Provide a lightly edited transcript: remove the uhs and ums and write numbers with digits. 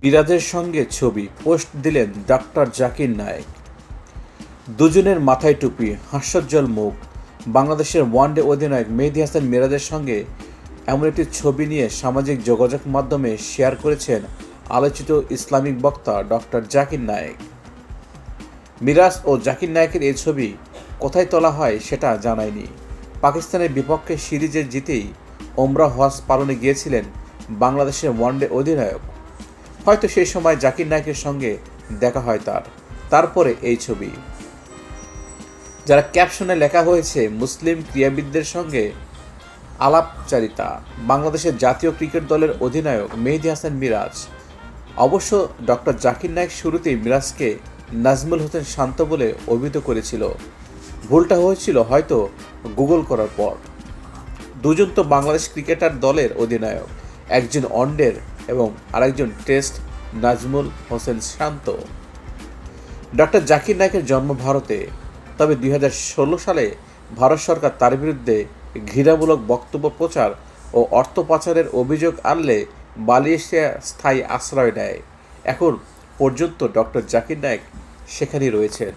মিরাজের সঙ্গে ছবি পোস্ট দিলেন ডক্টর জাকির নায়েক। দুজনের মাথায় টুপি, হাস্যোজ্জ্বল মুখ। বাংলাদেশের ওয়ানডে অধিনায়ক মেহেদী হাসান মিরাজের সঙ্গে এমন একটি ছবি নিয়ে সামাজিক যোগাযোগ মাধ্যমে শেয়ার করেছেন আলোচিত ইসলামিক বক্তা ডক্টর জাকির নায়েক। মিরাজ ও জাকির নায়েকের এই ছবি কোথায় তোলা হয় সেটা জানায়নি। পাকিস্তানের বিপক্ষে সিরিজে জিতেই ওমরা হজ পালনে গিয়েছিলেন বাংলাদেশের ওয়ানডে অধিনায়ক। হয়তো সেই সময় জাকির নায়েকের সঙ্গে দেখা হয় তারপরে এই ছবি, যারা ক্যাপশনে লেখা হয়েছে মুসলিম ক্রীড়াবিদদের সঙ্গে আলাপচারিতা। বাংলাদেশের জাতীয় ক্রিকেট দলের অধিনায়ক মেহেদী হাসান মিরাজ। অবশ্য ডক্টর জাকির নায়েক শুরুতেই মিরাজকে নাজমুল হোসেন শান্ত বলে অভিহিত করেছিল। ভুলটা হয়েছিল হয়তো গুগল করার পর। দুজন তো বাংলাদেশ ক্রিকেটার দলের অধিনায়ক, একজন ওয়ানডের এবং আরেকজন টেস্ট, নাজমুল হোসেন শান্ত। ডক্টর জাকির নায়েকের জন্ম ভারতে, তবে 2016 সালে ভারত সরকার তার বিরুদ্ধে ঘৃণামূলক বক্তব্য প্রচার ও অর্থ পাচারের অভিযোগ আনলে মালয়েশিয়া স্থায়ী আশ্রয় নেয়। এখন পর্যন্ত ডক্টর জাকির নায়েক সেখানেই রয়েছেন।